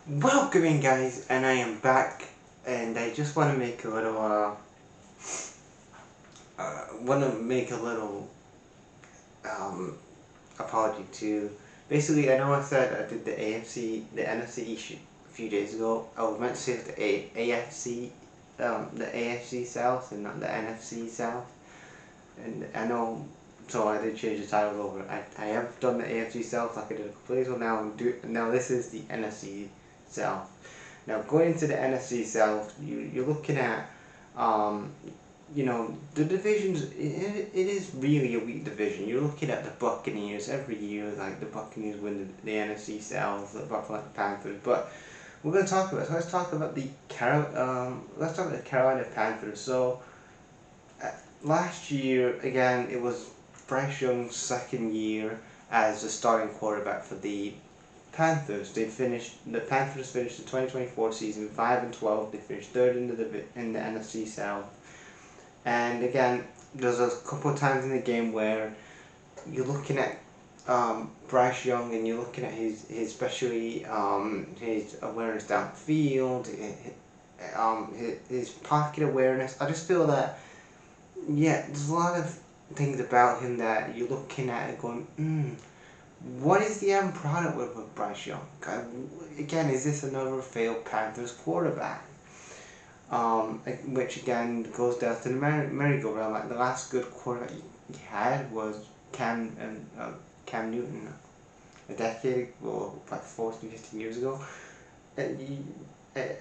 Welcome in, guys, and I am back, and I just want to make a little um apology to. Basically, I know I said I did the NFC East a few days ago. I was meant to say the AFC South and not the NFC South, and I know. So I did change the title over. I have done the AFC South like I did a couple days ago. Now this is the NFC South. Now going into the NFC South, you're looking at, um, the divisions. It is really a weak division. You're looking at the Buccaneers every year. Like the Buccaneers win the NFC South, the Buffalo Panthers. But we're going to talk about. So let's talk about the Carolina Panthers. So last year again, it was Bryce Young's second year as the starting quarterback for the Panthers. The Panthers finished the 2024 season 5-12. They finished third in the NFC South. And again, there's a couple of times in the game where you're looking at Bryce Young and you're looking at especially his awareness downfield, his pocket awareness. I just feel that there's a lot of things about him that you're looking at and going, what is the end product with Bryce Young? Again, is this another failed Panthers quarterback? Which again goes down to the merry-go-round. Like the last good quarterback he had was Cam Newton, a decade, well, like 14, 15 years ago. And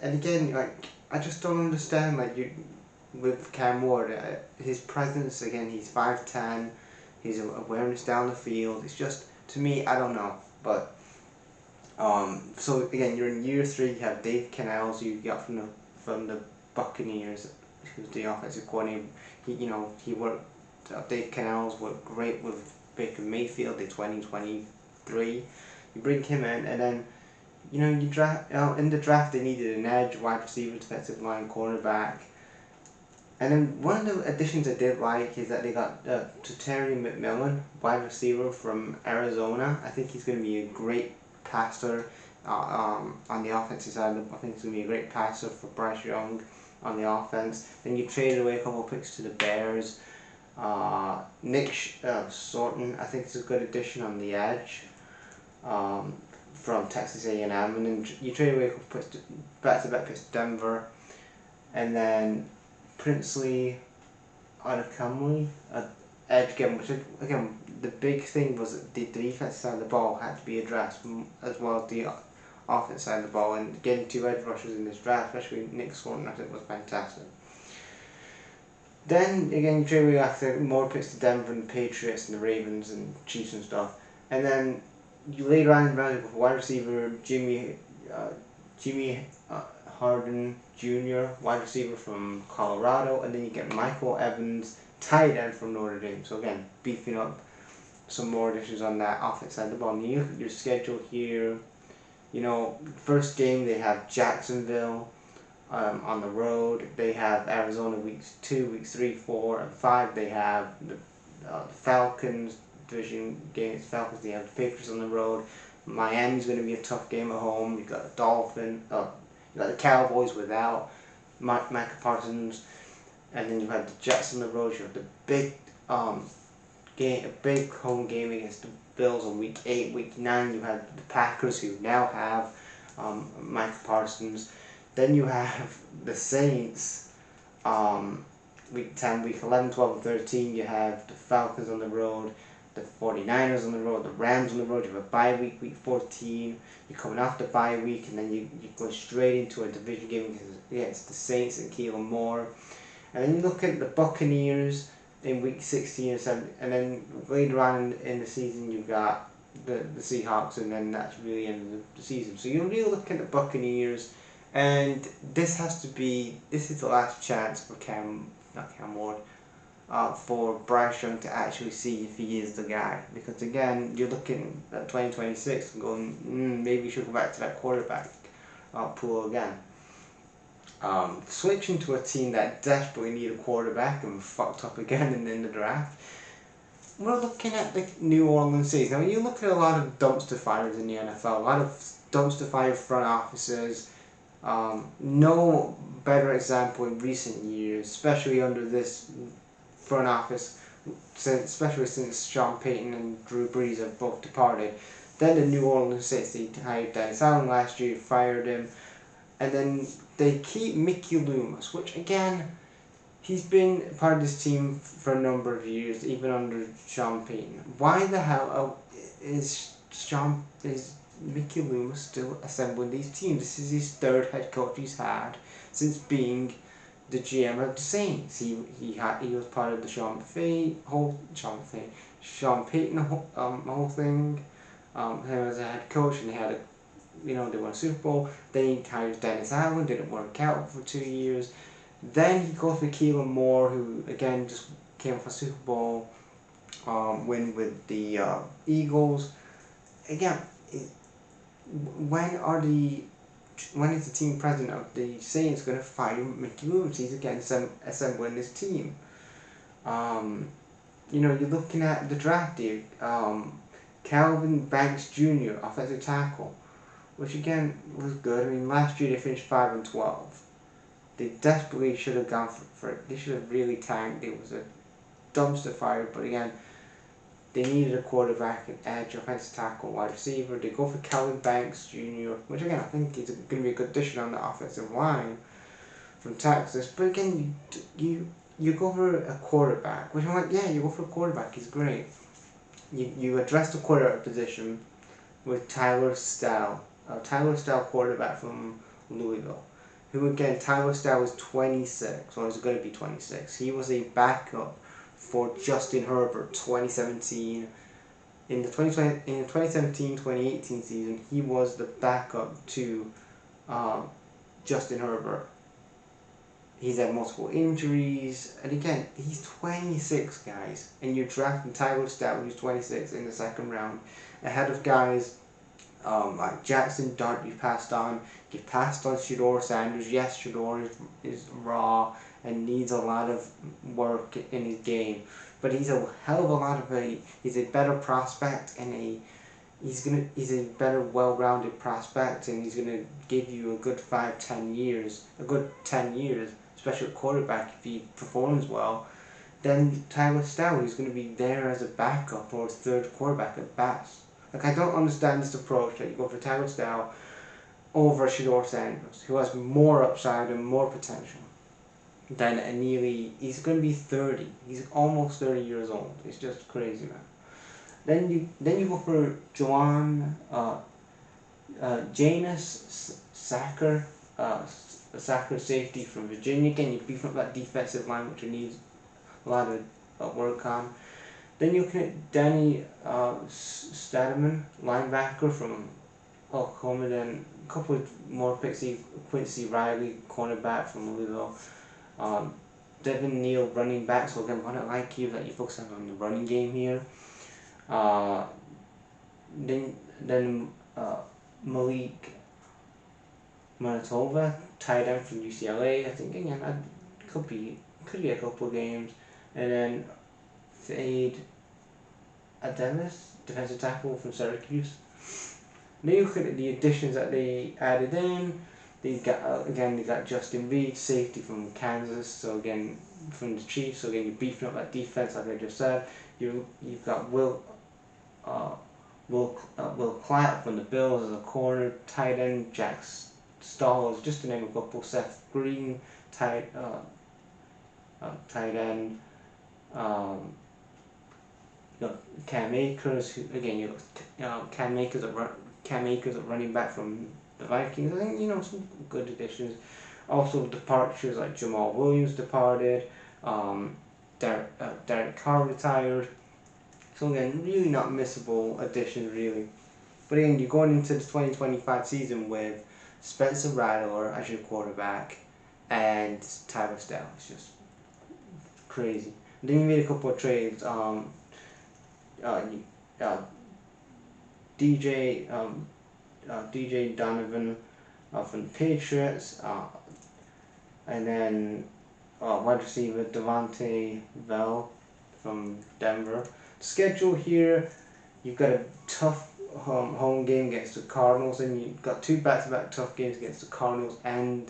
again, like I just don't understand. With Cam Ward, his presence again. He's 5'10", his awareness down the field. It's just, to me, I don't know, but so again, you're in year 3. You have Dave Canales, who you got from the Buccaneers, who's the offensive coordinator. He worked. Dave Canales worked great with Baker Mayfield in 2023. You bring him in, and then you draft. In the draft, they needed an edge, wide receiver, defensive line, cornerback. And then one of the additions I did like is that they got Terry McMillan, wide receiver from Arizona. I think he's going to be a great passer on the offensive side. I think he's going to be a great passer for Bryce Young on the offense. Then you traded away a couple of picks to the Bears. Nick Sorton, I think, is a good addition on the edge from Texas A&M. And then you traded away a couple of picks back-to-back picks to Denver. And then Princely Anakamli, edge again, which again, the big thing was that the defense side of the ball had to be addressed as well as the offense side of the ball, and getting 2 edge rushers in this draft, especially Nick Swanton, I think was fantastic. Then again, you trade away after more picks to Denver and the Patriots and the Ravens and Chiefs and stuff, and then you later on in the round with wide receiver Jimmy Harden Jr., wide receiver from Colorado, and then you get Michael Evans, tight end from Notre Dame. So again, beefing up some more additions on that offense side of the ball. And you look at your schedule here. First game they have Jacksonville on the road. They have Arizona weeks 2, weeks 3, 4, and 5. They have the Falcons division games. Falcons. They have the Patriots on the road. Miami's going to be a tough game at home. You've got the Dolphins. You got the Cowboys without Micah Parsons, and then you have the Jets on the road. You have the big a big home game against the Bills on week 8. Week 9, you have the Packers, who now have Micah Parsons. Then you have the Saints. Week 10, week 11, 12, and 13, you have the Falcons on the road, the 49ers on the road, the Rams on the road. You have a bye week, week 14. You're coming off the bye week, and then you go straight into a division game against the Saints and Keelan Moore. And then you look at the Buccaneers in week 16 and 17, and then later on in the season you've got the Seahawks, and then that's really the end of the season. So you're really looking at the Buccaneers, and this is the last chance for not Cam Ward, for Bryce Young to actually see if he is the guy. Because again, you're looking at 2026 and going, maybe we should go back to that quarterback pool again. Switching to a team that desperately needed a quarterback and fucked up again in the draft. We're looking at the New Orleans Saints. Now, you look at a lot of dumpster fires in the NFL, a lot of dumpster fire front offices. No better example in recent years, especially under this front office, especially since Sean Payton and Drew Brees have both departed. Then the New Orleans Saints, they hired Dennis Allen last year, fired him, and then they keep Mickey Loomis, which again, he's been part of this team for a number of years, even under Sean Payton. Why the hell is Mickey Loomis still assembling these teams? This is his third head coach he's had since being the GM of the Saints. He was part of the Sean Payton whole thing. Him as a head coach, and they had they won a Super Bowl. Then he hired Dennis Allen, didn't work out for 2 years. Then he goes with Keelan Moore, who again just came off a Super Bowl win with the Eagles. Again, when is the team president of the Saints going to fire Mickey Loomis? He's again assembling this team. You're looking at the draft here. Calvin Banks Jr., offensive tackle, which again was good. I mean, last year they finished 5-12. They desperately should have gone for it. They should have really tanked. It was a dumpster fire, but again, they needed a quarterback, an edge, offensive tackle, wide receiver. They go for Calvin Banks Jr., which again I think is going to be a good addition on the offensive line from Texas. But again, you go for a quarterback, which I'm like, yeah, you go for a quarterback. He's great. You address the quarterback position with Tyler Stell quarterback from Louisville. Who again, Tyler Stell was 26, or is going to be 26. He was a backup for Justin Herbert 2017. In the 2017-2018 season, he was the backup to Justin Herbert. He's had multiple injuries, and again, he's 26, guys, and you're drafting Tyler Stell, who's 26, in the second round, ahead of guys like Jackson Dart. You passed on Shedeur Sanders. Yes, Shedeur is raw and needs a lot of work in his game, but he's a hell of a lot of he's a better prospect, and he's a better well-rounded prospect, and he's gonna give you a good 10 years, especially at quarterback if he performs well. Then Tyler Stell, who's gonna be there as a backup or a third quarterback at best. Like, I don't understand this approach that you go for Tyler Stell over Shedeur Sanders, who has more upside and more potential than he's going to be 30. He's almost 30 years old. It's just crazy, man. Then you go for Janus Sacker, Sacker safety from Virginia. Again, you beef up that defensive line, which needs a lot of work on. Then you look at Danny Stademan, linebacker from Oklahoma. Then a couple of more picks. Quincy Riley, cornerback from Louisville. Devin Neal, running back. So again, what I like here is that you focus on the running game here. Then Malik Manitoba, tight end from UCLA. I think again that could be a couple of games. And then Fade Adelis, defensive tackle from Syracuse. Now you look at the additions that they added in. They got Justin Reed, safety from Kansas. So again, from the Chiefs. So again, you're beefing up that defense, like I just said. You've got Will Clapp from the Bills as a corner, tight end Jack Stallers, just to name a couple. Seth Green, tight end. Cam Akers, who again Cam Akers at running back from the Vikings. I think some good additions. Also departures like Jamal Williams departed. Derek Carr retired. So again, really not missable additions really. But again, you're going into the 2025 season with Spencer Rattler as your quarterback and Tyler Stell. It's just crazy. And then you made a couple of trades. DJ Donovan from the Patriots, and then wide receiver Devontae Bell from Denver. Schedule here, you've got a tough home game against the Cardinals, and you've got 2 back-to-back tough games against the Cardinals and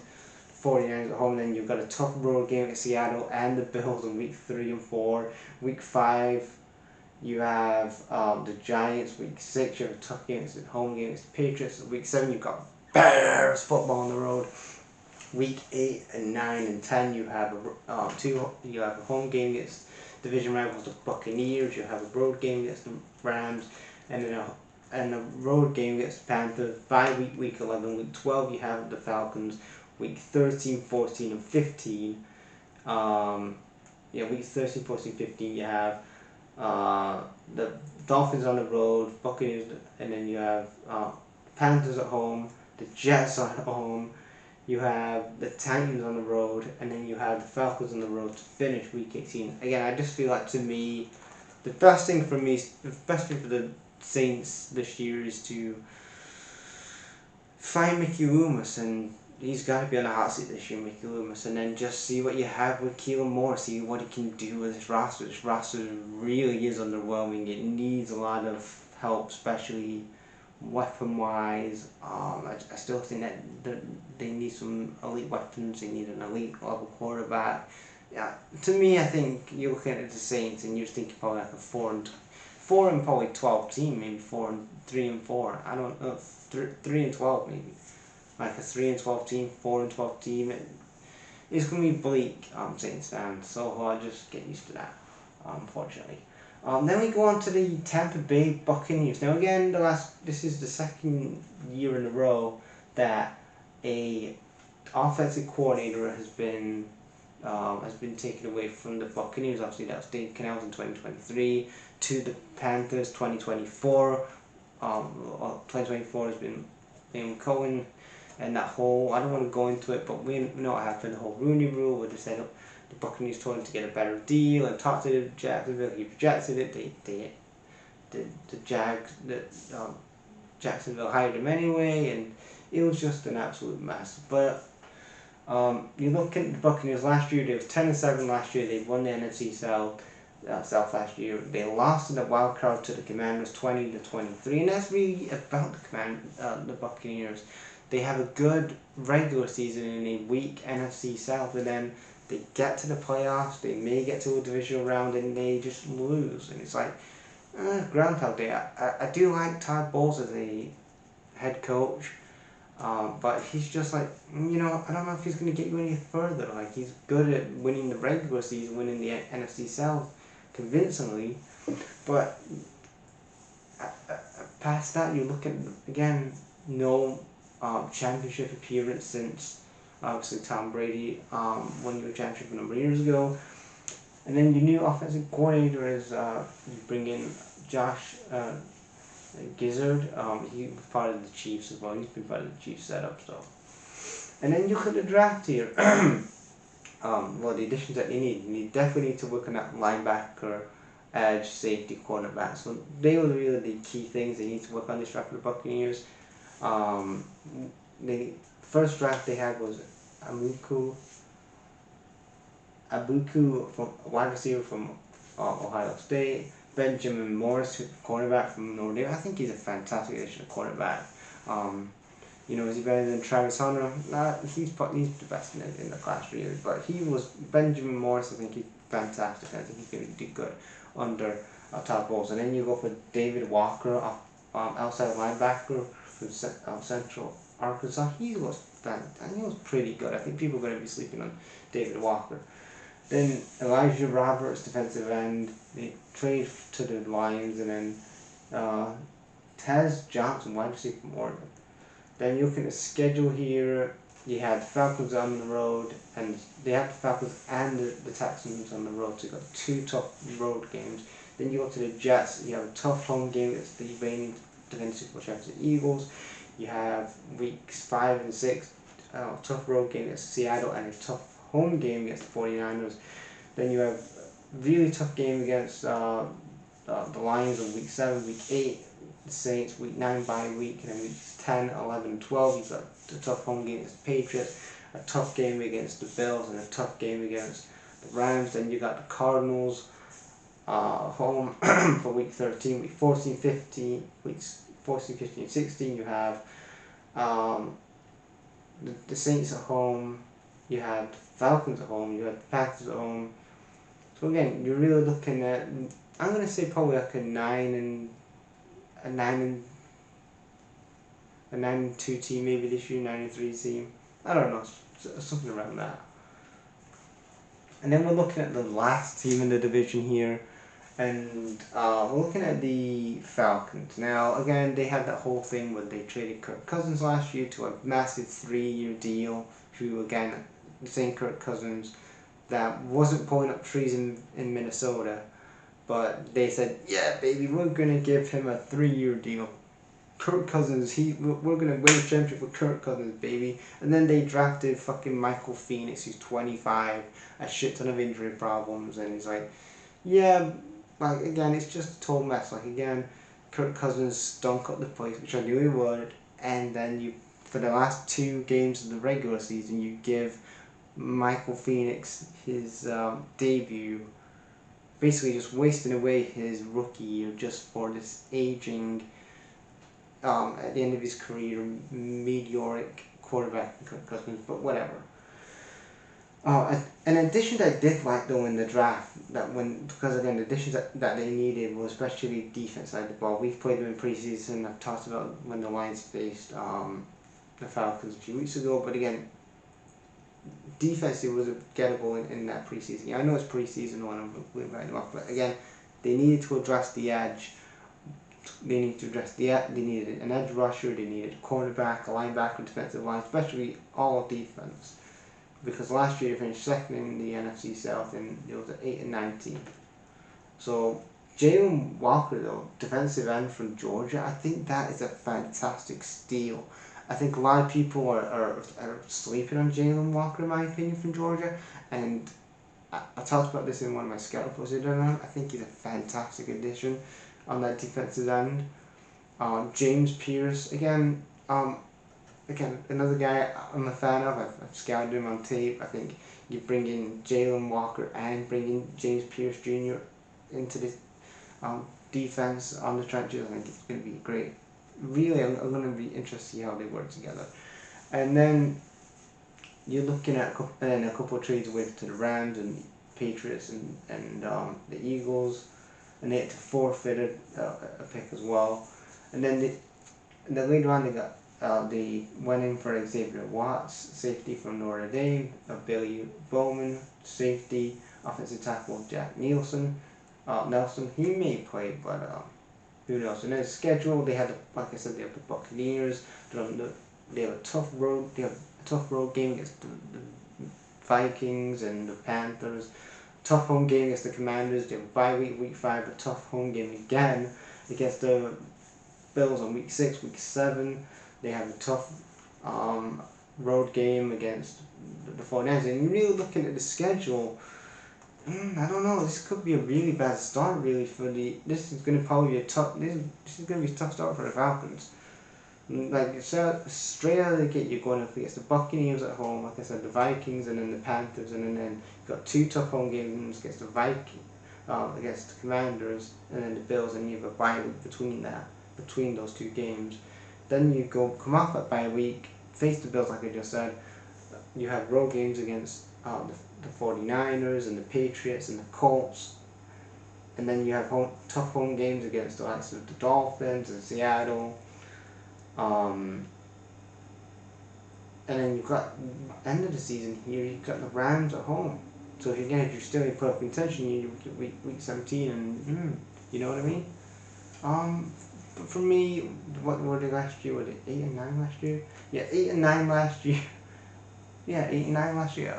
49ers at home. Then you've got a tough road game against Seattle and the Bills in week 3 and 4. Week 5, you have the Giants. Week 6, you have a tough game against the home game against the Patriots. Week 7, you've got Bears football on the road. Week 8 and 9 and 10, you have a home game against division rivals the Buccaneers. You have a road game against the Rams, and then a road game against the Panthers. Week 11, week 12, you have the Falcons. Week 13, 14, and 15. Week 13, 14, 15, you have the Dolphins on the road, Buccaneers, and then you have Panthers at home, the Jets at home. You have the Titans on the road, and then you have the Falcons on the road to finish week 18. Again, I just feel like, to me, the best thing for the Saints this year is to find Mickey Loomis, and he's got to be on the hot seat this year, Mickey Loomis, and then just see what you have with Keelan Moore, see what he can do with this roster. This roster really is underwhelming. It needs a lot of help, especially weapon-wise. I still think that they need some elite weapons. They need an elite level quarterback. Yeah, to me, I think you're looking at the Saints and you're thinking probably like a 4 and probably 12 team, maybe 3 and 4. I don't know, 3 and 12 maybe, like a 3 and 12 team, 4 and 12 team. It's gonna be bleak, Saints fans. So I'll just get used to that, unfortunately. Then we go on to the Tampa Bay Buccaneers. Now again, this is the second year in a row that a offensive coordinator has been taken away from the Buccaneers. Obviously, that was Dave Canales in 2023 to the Panthers 2024. 2024 has been Liam Cohen, and that whole, I don't want to go into it, but we know what happened. The whole Rooney Rule, where they said the Buccaneers told him to get a better deal and talk to Jacksonville. He rejected it. Jacksonville hired him anyway, and it was just an absolute mess. But you look at the Buccaneers last year; they was 10-7 last year. They won the NFC South last year. They lost in the wild card to the Commanders 20-23, and that's really about the Buccaneers. They have a good regular season and a weak NFC South, and then they get to the playoffs, they may get to a divisional round, and they just lose. And it's like, Groundhog Day. I do like Todd Bowles as a head coach, but he's just like, I don't know if he's going to get you any further. Like, he's good at winning the regular season, winning the NFC South convincingly, but past that, you look at, again, no championship appearance since obviously Tom Brady won your championship a number of years ago. And then your new offensive coordinator is you bring in Josh Gizzard. He was part of the Chiefs as well. He's been part of the Chiefs setup. So, and then you look at the draft here. The additions that you need definitely need to work on that linebacker, edge, safety, cornerback. So they were really the key things they need to work on this draft for the Buccaneers. The first draft they had was Abuku from wide receiver from Ohio State. Benjamin Morris, cornerback from Notre Dame. I think he's a fantastic addition to cornerback. Is he better than Travis Hunter? Nah, he's the best in the class really. But Benjamin Morris. I think he's fantastic. I think he's going to do good under Todd Bowles. And then you go for David Walker, outside linebacker from Central Arkansas. He was pretty good. I think people are going to be sleeping on David Walker. Then Elijah Roberts, defensive end. They trade to the Lions, and then Tez Johnson, wide receiver from Oregon. Then you look at the schedule here. You had the Falcons on the road, and they have the Falcons and the Texans on the road, so you got 2 tough road games. Then you go to the Jets. You have a tough home game against the reigning defending Super Bowl champions, the Eagles. You have weeks 5 and 6, tough road game against Seattle, and a tough home game against the 49ers. Then you have a really tough game against the Lions in week 7, week 8, the Saints, week 9 bye week, and then weeks 10, 11, and 12, you've got a tough home game against the Patriots, a tough game against the Bills, and a tough game against the Rams. Then you got the Cardinals home for week 13, week 14, 15, weeks 14, 15, 16. You have the Saints at home. You had Falcons at home. You had the Packers at home. So again, you're really looking at, I'm gonna say probably like a 9 and 2 team maybe this year, 9 and 3 team. I don't know, something around that. And then we're looking at the last team in the division here, and we're looking at the Falcons. Now again, they had that whole thing where they traded Kirk Cousins last year to a massive 3-year deal to, again, the same Kirk Cousins that wasn't pulling up trees in Minnesota, but they said, yeah baby, we're gonna give him a 3-year deal. Kirk Cousins, we're gonna win a championship with Kirk Cousins, baby. And then they drafted fucking Michael Phoenix, who's 25, a shit ton of injury problems, and he's like, yeah, like again, it's just a total mess. Like again, Kirk Cousins stunk up the place, which I knew he would, and then you, for the last 2 games of the regular season, you give Michael Phoenix his debut, basically just wasting away his rookie year just for this aging, at the end of his career, meteoric quarterback, but whatever. An addition that I did like though in the draft, because again the additions that they needed was especially defense side of the ball. We've played them in preseason. I've talked about when the Lions faced the Falcons a few weeks ago, but again, defense it was gettable in that preseason. Yeah, I know it's preseason one, I'm writing them off, but again, they needed to address the edge. They needed an edge rusher, they needed a cornerback, a linebacker, defensive line, especially all defense. Because last year they finished second in the NFC South and it was an 8-9 team. So Jalen Walker though, defensive end from Georgia, I think that is a fantastic steal. I think a lot of people are sleeping on Jalen Walker in my opinion from Georgia, and I talked about this in one of my scout posts. I think he's a fantastic addition on that defensive end. James Pierce, again, another guy I'm a fan of. I've scouted him on tape. I think you bring in Jalen Walker and bring in James Pierce Jr. into this defense on the trenches. I think it's going to be great. Really, I'm going to be interested to see how they work together. And then you're looking at a couple of trades with to the Rams and Patriots and the Eagles, and they had to forfeit a pick as well. And then later on they went in for Xavier Watts, safety from Notre Dame, Billy Bowman, safety, offensive tackle Jack Nelson. He may play, but who knows? And their schedule, they had, like I said, they have the Buccaneers. They have a tough road. They have a tough road game against the Vikings and the Panthers. Tough home game against the Commanders. They have a bye week 5, a tough home game again against the Bills on week 6, week 7. They have a tough road game against the 49ers. And you're really looking at the schedule, I don't know. This could be a really bad start, really, for the. This is going to probably be a tough. This is going to be a tough start for the Falcons. Like straight out of the gate, you're going up against the Buccaneers at home, like I said, the Vikings, and then the Panthers, and then you've got 2 tough home games against the against the Commanders, and then the Bills, and you have a bye week between those 2 games. Then you come off that bye week, face the Bills, like I just said. You have road games against the 49ers and the Patriots and the Colts, and then you have tough home games against the likes of the Dolphins and Seattle, and then you've got end of the season here, you've got the Rams at home. So if you're still in playoff contention, you week 17, and you know what I mean. But for me, what were they last year? Were they 8-9 last year? Yeah, 8-9 last year. Yeah, 8-9 last year.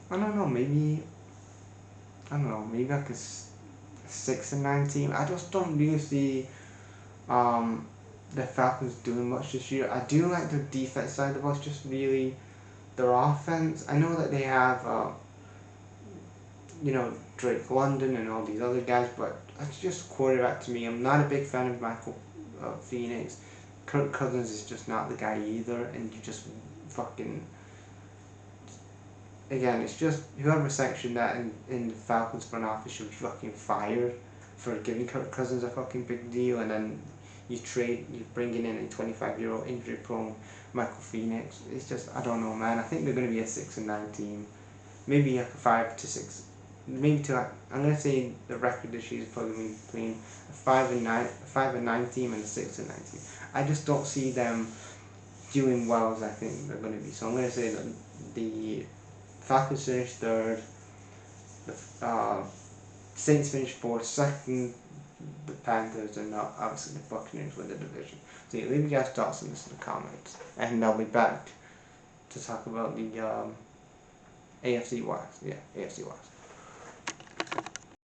I don't know, maybe like a 6-9 team. I just don't really see the Falcons doing much this year. I do like their defense side of the ball. It's just really their offense. I know that they have Drake London and all these other guys, but it's just quarterback to me. I'm not a big fan of Michael Phoenix. Kirk Cousins is just not the guy either, and you just fucking. Again, it's just whoever sanctioned that in the Falcons front office should be fucking fired for giving Kirk Cousins a fucking big deal, and then you're bringing in a 25-year-old injury-prone Michael Phoenix. It's just, I don't know, man. I think they're going to be a 6-9 team, maybe like a 5-6, maybe to like, I'm going to say the record this year is probably between a 5-9 team and a 6-9 team. I just don't see them doing well as I think they're going to be. So I'm going to say that the Falcons finish third, the Saints finish fourth, second the Panthers, and not obviously the Buccaneers win the division. So yeah, leave your guys' thoughts on this in the comments, and I'll be back to talk about the AFC West. Yeah, AFC West.